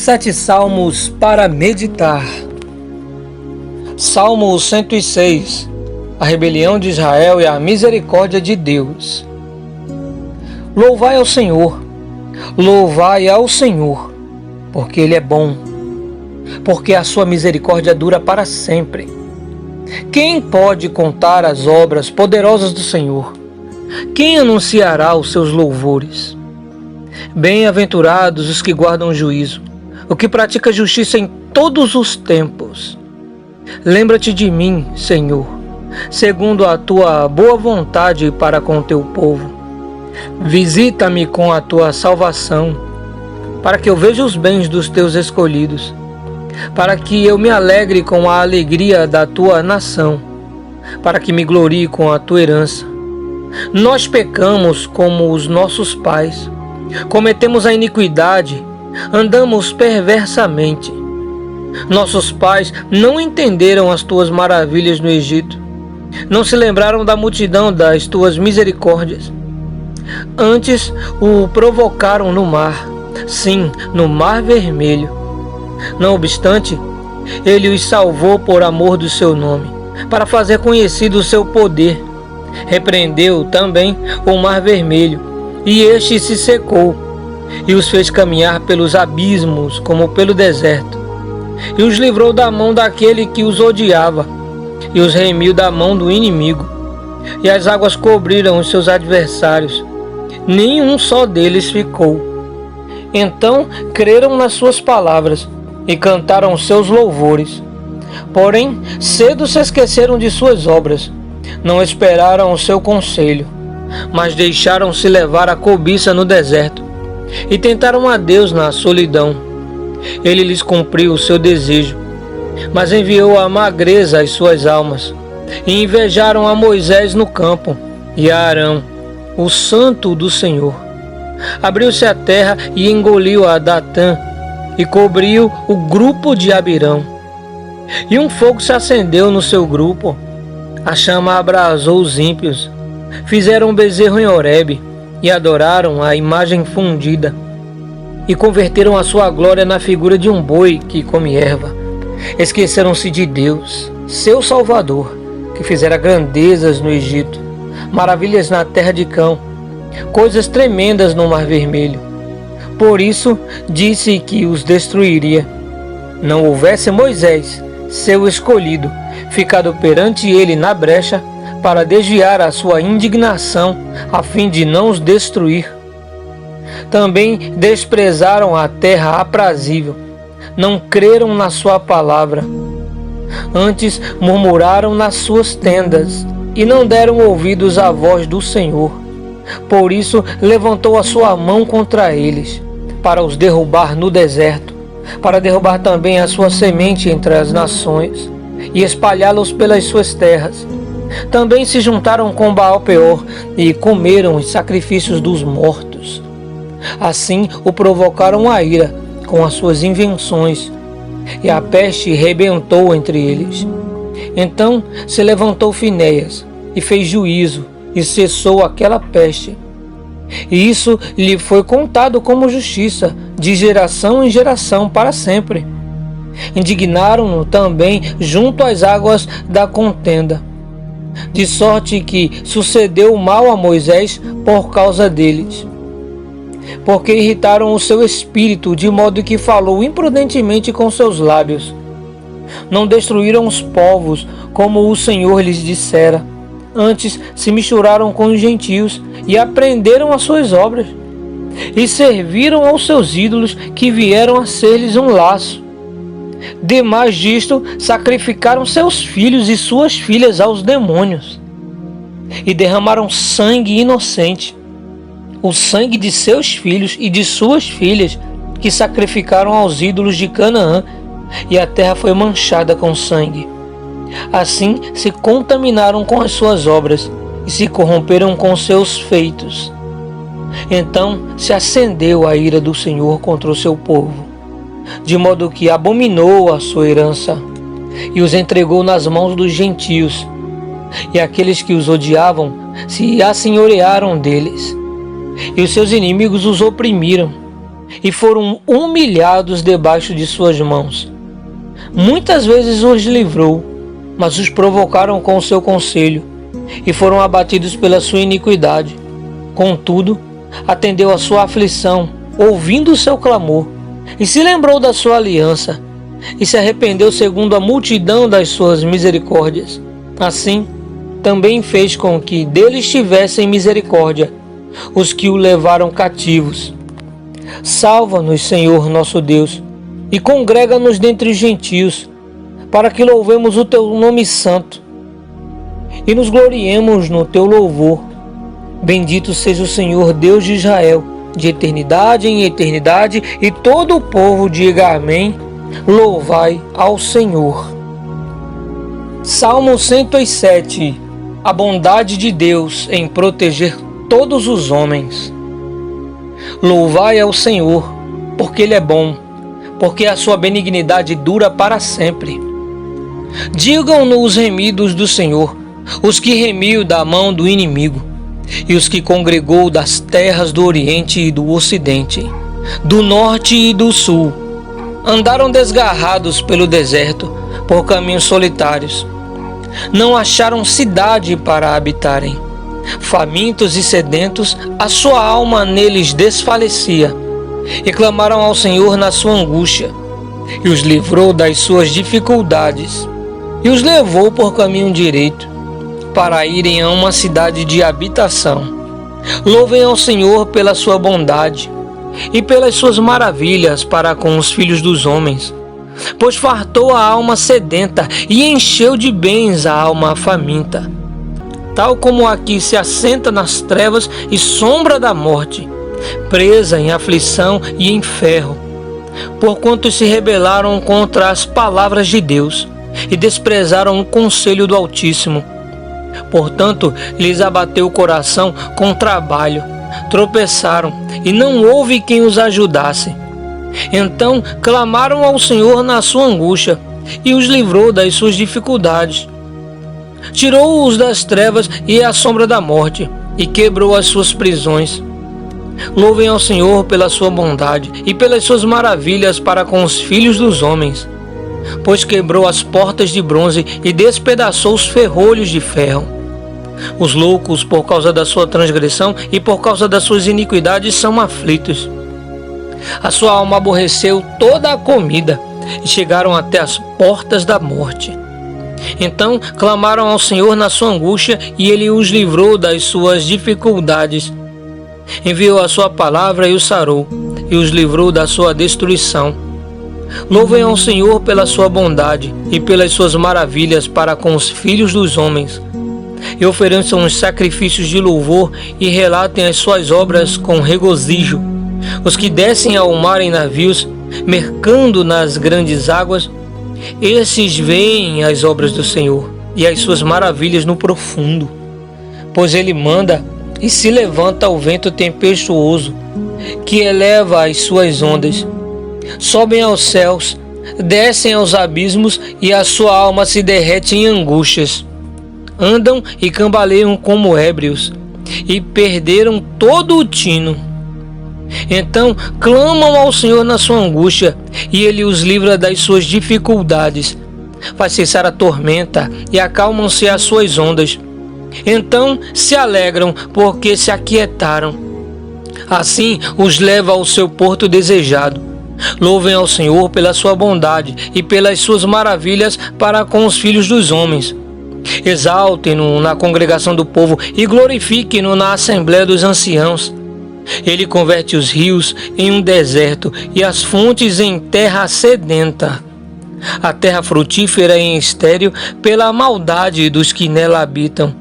Sete salmos para meditar. Salmo 106. A rebelião de Israel e a misericórdia de Deus. Louvai ao Senhor, porque Ele é bom, porque a sua misericórdia dura para sempre. Quem pode contar as obras poderosas do Senhor? Quem anunciará os seus louvores? Bem-aventurados os que guardam o juízo, o que pratica justiça em todos os tempos. Lembra-te de mim, Senhor, segundo a tua boa vontade para com o teu povo. Visita-me com a tua salvação, para que eu veja os bens dos teus escolhidos, para que eu me alegre com a alegria da tua nação, para que me glorie com a tua herança. Nós pecamos como os nossos pais, cometemos a iniquidade, andamos perversamente. Nossos pais não entenderam as tuas maravilhas no Egito, não se lembraram da multidão das tuas misericórdias. Antes o provocaram no mar, sim, no mar vermelho. Não obstante, ele os salvou por amor do seu nome, para fazer conhecido o seu poder. Repreendeu também o mar vermelho, e este se secou, e os fez caminhar pelos abismos como pelo deserto, e os livrou da mão daquele que os odiava, e os remiu da mão do inimigo. E as águas cobriram os seus adversários, nenhum só deles ficou. Então creram nas suas palavras e cantaram os seus louvores. Porém, cedo se esqueceram de suas obras, não esperaram o seu conselho, mas deixaram-se levar a cobiça no deserto e tentaram a Deus na solidão. Ele lhes cumpriu o seu desejo, mas enviou a magreza às suas almas, e invejaram a Moisés no campo e a Arão, o santo do Senhor. Abriu-se a terra e engoliu a Datã, e cobriu o grupo de Abirão. E um fogo se acendeu no seu grupo, a chama abrasou os ímpios. Fizeram um bezerro em Horebe e adoraram a imagem fundida, e converteram a sua glória na figura de um boi que come erva. Esqueceram-se de Deus, seu Salvador, que fizera grandezas no Egito, maravilhas na terra de Cão, coisas tremendas no Mar Vermelho. Por isso disse que os destruiria. Não houvesse Moisés, seu escolhido, ficado perante ele na brecha, para desviar a sua indignação, a fim de não os destruir. Também desprezaram a terra aprazível, não creram na sua palavra. Antes murmuraram nas suas tendas, e não deram ouvidos à voz do Senhor. Por isso levantou a sua mão contra eles, para os derrubar no deserto, para derrubar também a sua semente entre as nações, e espalhá-los pelas suas terras. Também se juntaram com Baal-peor e comeram os sacrifícios dos mortos. Assim o provocaram a ira com as suas invenções, e a peste rebentou entre eles. Então se levantou Finéias e fez juízo, e cessou aquela peste. E isso lhe foi contado como justiça, de geração em geração, para sempre. Indignaram-no também junto às águas da contenda, de sorte que sucedeu mal a Moisés por causa deles, porque irritaram o seu espírito, de modo que falou imprudentemente com seus lábios. Não destruíram os povos, como o Senhor lhes dissera. Antes se misturaram com os gentios e aprenderam as suas obras, e serviram aos seus ídolos, que vieram a ser-lhes um laço. Demais disto, sacrificaram seus filhos e suas filhas aos demônios, e derramaram sangue inocente, o sangue de seus filhos e de suas filhas, que sacrificaram aos ídolos de Canaã, e a terra foi manchada com sangue. Assim se contaminaram com as suas obras, e se corromperam com seus feitos. Então se acendeu a ira do Senhor contra o seu povo, de modo que abominou a sua herança, e os entregou nas mãos dos gentios, e aqueles que os odiavam se assenhorearam deles, e os seus inimigos os oprimiram, e foram humilhados debaixo de suas mãos. Muitas vezes os livrou, mas os provocaram com o seu conselho, e foram abatidos pela sua iniquidade. Contudo, atendeu a sua aflição, ouvindo o seu clamor, e se lembrou da sua aliança, e se arrependeu segundo a multidão das suas misericórdias. Assim, também fez com que deles tivessem misericórdia os que o levaram cativos. Salva-nos, Senhor nosso Deus, e congrega-nos dentre os gentios, para que louvemos o teu nome santo e nos gloriemos no teu louvor. Bendito seja o Senhor Deus de Israel, de eternidade em eternidade, e todo o povo diga amém. Louvai ao Senhor. Salmo 107. A bondade de Deus em proteger todos os homens. Louvai ao Senhor, porque Ele é bom, porque a sua benignidade dura para sempre. Digam-no os remidos do Senhor, os que remiu da mão do inimigo, e os que congregou das terras do Oriente e do Ocidente, do Norte e do Sul. Andaram desgarrados pelo deserto, por caminhos solitários. Não acharam cidade para habitarem. Famintos e sedentos, a sua alma neles desfalecia. E clamaram ao Senhor na sua angústia, e os livrou das suas dificuldades, e os levou por caminho direito, para irem a uma cidade de habitação. Louvem ao Senhor pela sua bondade e pelas suas maravilhas para com os filhos dos homens, pois fartou a alma sedenta e encheu de bens a alma faminta. Tal como aqui se assenta nas trevas e sombra da morte, presa em aflição e em ferro, porquanto se rebelaram contra as palavras de Deus e desprezaram o conselho do Altíssimo. Portanto, lhes abateu o coração com trabalho, tropeçaram, e não houve quem os ajudasse. Então clamaram ao Senhor na sua angústia, e os livrou das suas dificuldades. Tirou-os das trevas e à sombra da morte, e quebrou as suas prisões. Louvem ao Senhor pela sua bondade e pelas suas maravilhas para com os filhos dos homens, pois quebrou as portas de bronze e despedaçou os ferrolhos de ferro. Os loucos, por causa da sua transgressão e por causa das suas iniquidades, são aflitos. A sua alma aborreceu toda a comida e chegaram até as portas da morte. Então clamaram ao Senhor na sua angústia, e Ele os livrou das suas dificuldades. Enviou a sua palavra e os sarou, e os livrou da sua destruição. Louvem ao Senhor pela sua bondade e pelas suas maravilhas para com os filhos dos homens. E ofereçam os sacrifícios de louvor e relatem as suas obras com regozijo. Os que descem ao mar em navios, mercando nas grandes águas, esses veem as obras do Senhor e as suas maravilhas no profundo. Pois Ele manda e se levanta o vento tempestuoso, que eleva as suas ondas. Sobem aos céus, descem aos abismos, e a sua alma se derrete em angústias. Andam e cambaleiam como ébrios, e perderam todo o tino. Então clamam ao Senhor na sua angústia, e Ele os livra das suas dificuldades. Faz cessar a tormenta, e acalmam-se as suas ondas. Então se alegram, porque se aquietaram. Assim os leva ao seu porto desejado. Louvem ao Senhor pela sua bondade e pelas suas maravilhas para com os filhos dos homens. Exaltem-no na congregação do povo e glorifiquem-no na assembléia dos anciãos. Ele converte os rios em um deserto e as fontes em terra sedenta. A terra frutífera em estéril pela maldade dos que nela habitam.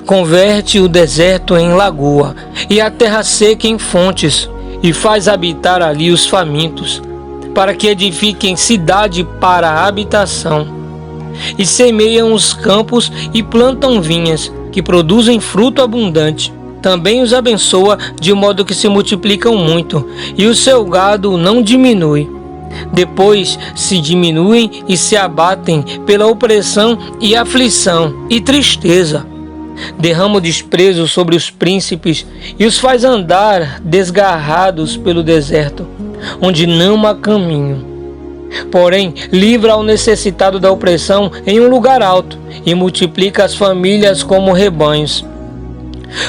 Converte o deserto em lagoa e a terra seca em fontes, e faz habitar ali os famintos, para que edifiquem cidade para a habitação. E semeiam os campos e plantam vinhas, que produzem fruto abundante. Também os abençoa, de modo que se multiplicam muito, e o seu gado não diminui. Depois se diminuem e se abatem pela opressão e aflição e tristeza. derrama o desprezo sobre os príncipes e os faz andar desgarrados pelo deserto, onde não há caminho. Porém, livra ao necessitado da opressão em um lugar alto e multiplica as famílias como rebanhos.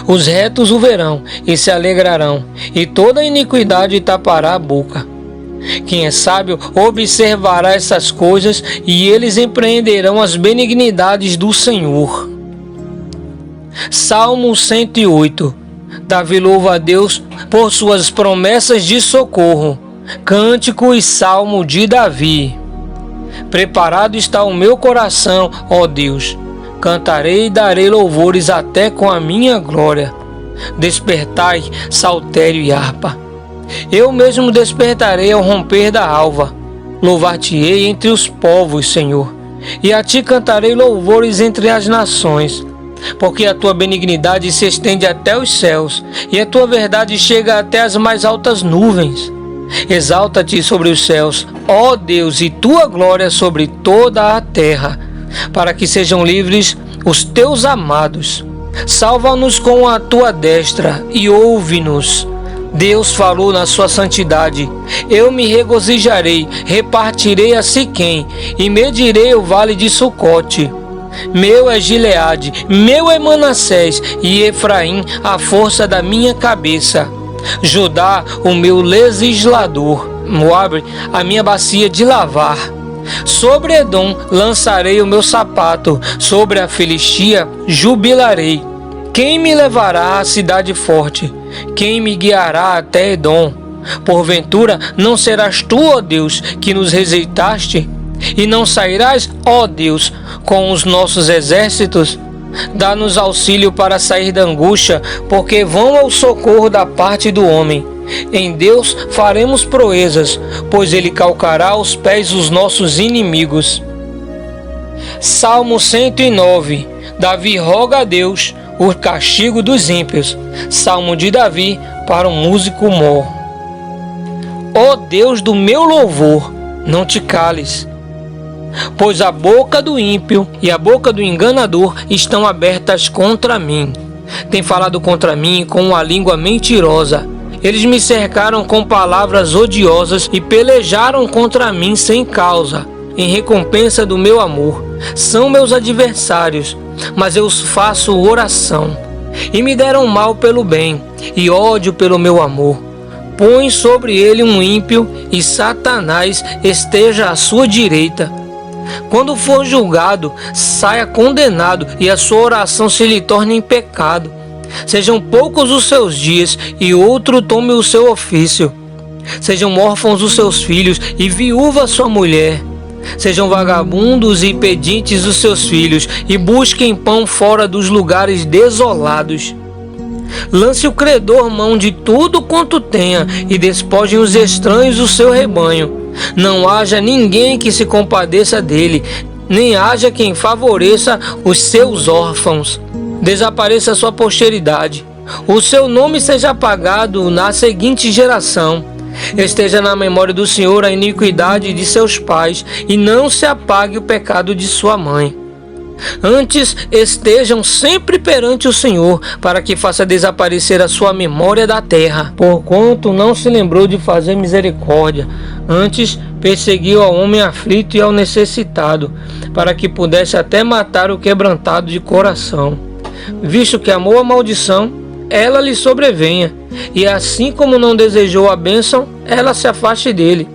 Os retos o verão e se alegrarão, e toda iniquidade tapará a boca. Quem é sábio observará essas coisas, e eles empreenderão as benignidades do Senhor. Salmo 108. Davi louva a Deus por suas promessas de socorro. Cântico e salmo de Davi. Preparado está o meu coração, ó Deus. Cantarei e darei louvores até com a minha glória. Despertai, saltério e harpa. Eu mesmo despertarei ao romper da alva. Louvar-te-ei entre os povos, Senhor, e a ti cantarei louvores entre as nações. Porque a tua benignidade se estende até os céus, e a tua verdade chega até as mais altas nuvens. Exalta-te sobre os céus, ó Deus, e tua glória sobre toda a terra, para que sejam livres os teus amados. Salva-nos com a tua destra e ouve-nos. Deus falou na sua santidade. Eu me regozijarei, repartirei a Siquém e medirei o vale de Sucote. Meu é Gileade, meu é Manassés e Efraim, a força da minha cabeça. Judá, o meu legislador. Moabe, a minha bacia de lavar. Sobre Edom lançarei o meu sapato, sobre a Filistia jubilarei. Quem me levará à cidade forte? Quem me guiará até Edom? Porventura não serás tu, ó Deus, que nos rejeitaste? E não sairás, ó Deus, com os nossos exércitos? Dá-nos auxílio para sair da angústia, porque vão ao socorro da parte do homem. Em Deus faremos proezas, pois Ele calcará aos pés os nossos inimigos. Salmo 109. Davi roga a Deus o castigo dos ímpios. Salmo de Davi para um músico mor. Ó Deus do meu louvor, não te cales, pois a boca do ímpio e a boca do enganador estão abertas contra mim. Tem falado contra mim com uma língua mentirosa. Eles me cercaram com palavras odiosas e pelejaram contra mim sem causa, em recompensa do meu amor. São meus adversários, mas eu faço oração. E me deram mal pelo bem, e ódio pelo meu amor. Põe sobre ele um ímpio, e Satanás esteja à sua direita. Quando for julgado, saia condenado, e a sua oração se lhe torne em pecado. Sejam poucos os seus dias, e outro tome o seu ofício. Sejam órfãos os seus filhos, e viúva sua mulher. Sejam vagabundos e pedintes os seus filhos, e busquem pão fora dos lugares desolados. Lance o credor mão de tudo quanto tenha, e despojem os estranhos o seu rebanho. Não haja ninguém que se compadeça dele, nem haja quem favoreça os seus órfãos. Desapareça a sua posteridade. O seu nome seja apagado na seguinte geração. Esteja na memória do Senhor a iniquidade de seus pais, e não se apague o pecado de sua mãe. Antes estejam sempre perante o Senhor, para que faça desaparecer a sua memória da terra. Porquanto não se lembrou de fazer misericórdia, antes perseguiu ao homem aflito e ao necessitado, para que pudesse até matar o quebrantado de coração. Visto que amou a maldição, ela lhe sobrevenha, e assim como não desejou a bênção, ela se afaste dele.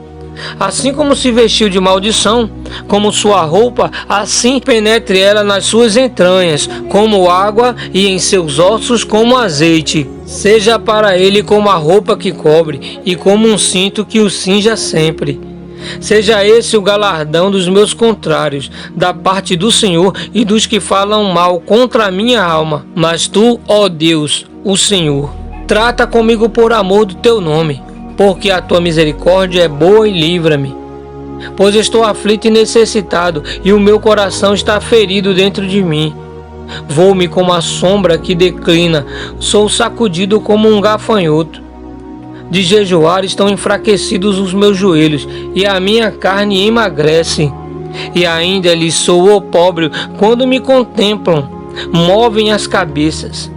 Assim como se vestiu de maldição, como sua roupa, assim penetre ela nas suas entranhas, como água, e em seus ossos como azeite. Seja para ele como a roupa que cobre, e como um cinto que o cinja sempre. Seja esse o galardão dos meus contrários, da parte do Senhor e dos que falam mal contra a minha alma. Mas tu, ó Deus, o Senhor, trata comigo por amor do teu nome, porque a tua misericórdia é boa e livra-me. Pois estou aflito e necessitado, e o meu coração está ferido dentro de mim. Vou-me como a sombra que declina, sou sacudido como um gafanhoto. De jejuar estão enfraquecidos os meus joelhos, e a minha carne emagrece. E ainda lhes sou opróbrio quando me contemplam. movem as cabeças.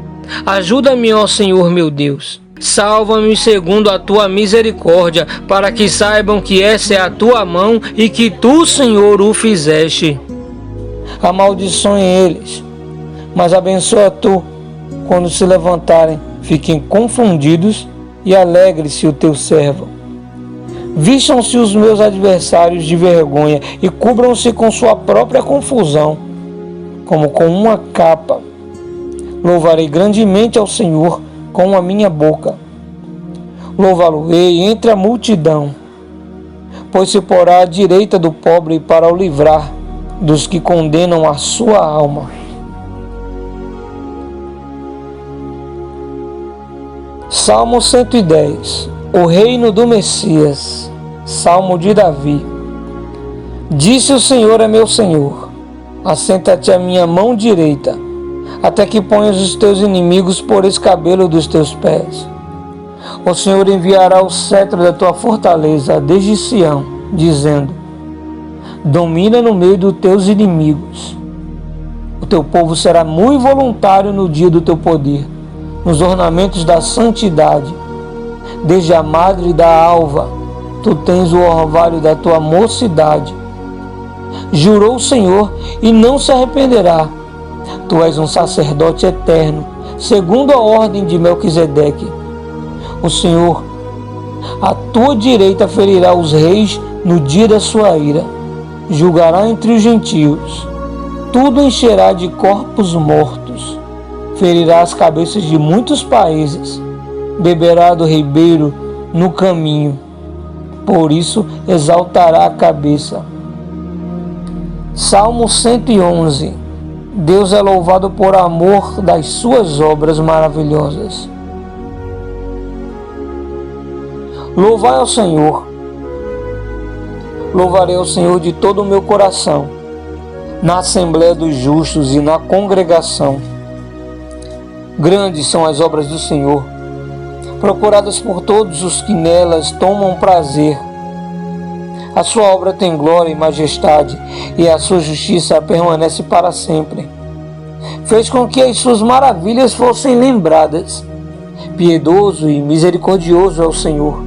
Ajuda-me, ó Senhor meu Deus. Salva-me segundo a tua misericórdia, para que saibam que essa é a tua mão e que tu, Senhor, o fizeste. Amaldiçoem eles, mas abençoa tu. Quando se levantarem, fiquem confundidos e alegre-se o teu servo. Vistam-se os meus adversários de vergonha e cubram-se com sua própria confusão, como com uma capa. Louvarei grandemente ao Senhor com a minha boca. Louvá-lo-ei entre a multidão, pois se porá à direita do pobre para o livrar dos que condenam a sua alma. Salmo 110. O reino do Messias. Salmo de Davi. Disse o Senhor a meu Senhor: assenta-te à minha mão direita, até que ponhas os teus inimigos por escabelo dos teus pés. O Senhor enviará o cetro da tua fortaleza desde Sião, dizendo: domina no meio dos teus inimigos. O teu povo será muito voluntário no dia do teu poder, nos ornamentos da santidade. Desde a madre da alva, tu tens o orvalho da tua mocidade. Jurou o Senhor e não se arrependerá. Tu és um sacerdote eterno, segundo a ordem de Melquisedeque. O Senhor, à tua direita, ferirá os reis no dia da sua ira. Julgará entre os gentios. Tudo encherá de corpos mortos. Ferirá as cabeças de muitos países. Beberá do ribeiro no caminho. Por isso exaltará a cabeça. Salmo 111. Deus é louvado por amor das suas obras maravilhosas. Louvai ao Senhor. Louvarei ao Senhor de todo o meu coração, na assembléia dos justos e na congregação. Grandes são as obras do Senhor, procuradas por todos os que nelas tomam prazer. A sua obra tem glória e majestade, e a sua justiça permanece para sempre. Fez com que as suas maravilhas fossem lembradas. Piedoso e misericordioso é o Senhor.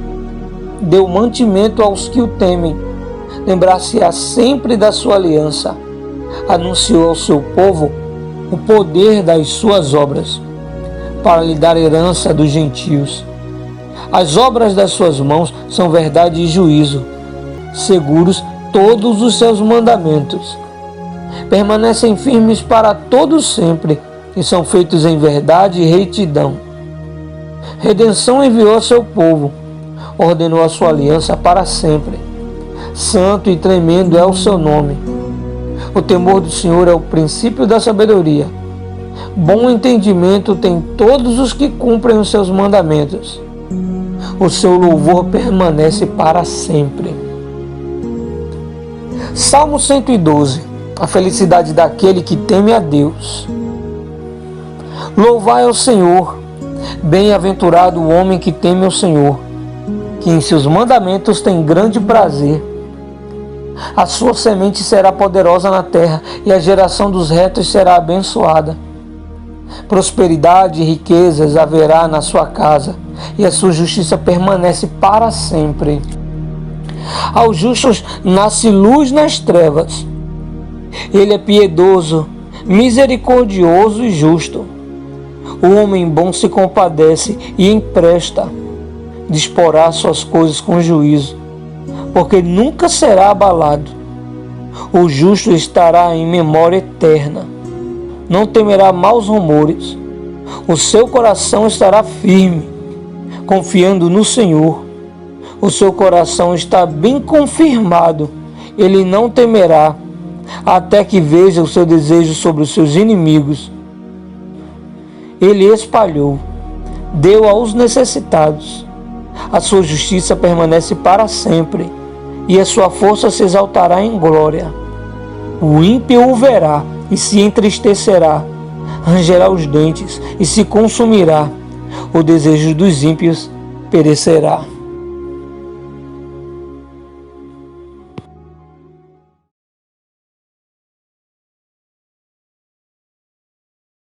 Deu mantimento aos que o temem. Lembrar-se-á sempre da sua aliança. Anunciou ao seu povo o poder das suas obras, para lhe dar herança dos gentios. As obras das suas mãos são verdade e juízo. Seguros todos os seus mandamentos. Permanecem firmes para todo sempre, e são feitos em verdade e retidão. Redenção enviou a seu povo, ordenou a sua aliança para sempre. Santo e tremendo é o seu nome. O temor do Senhor é o princípio da sabedoria. Bom entendimento tem todos os que cumprem os seus mandamentos. O seu louvor permanece para sempre. Salmo 112. A felicidade daquele que teme a Deus. Louvai ao Senhor. Bem-aventurado o homem que teme ao Senhor, que em seus mandamentos tem grande prazer. A sua semente será poderosa na terra, e a geração dos retos será abençoada. Prosperidade e riquezas haverá na sua casa, e a sua justiça permanece para sempre. Aos justos nasce luz nas trevas. Ele é piedoso, misericordioso e justo. O homem bom se compadece e empresta. Disporá suas coisas com juízo, porque nunca será abalado. O justo estará em memória eterna. Não temerá maus rumores. O seu coração estará firme, confiando no Senhor. O seu coração está bem confirmado. Ele não temerá, até que veja o seu desejo sobre os seus inimigos. Ele espalhou, deu aos necessitados. A sua justiça permanece para sempre, e a sua força se exaltará em glória. O ímpio o verá e se entristecerá, rangerá os dentes e se consumirá. O desejo dos ímpios perecerá.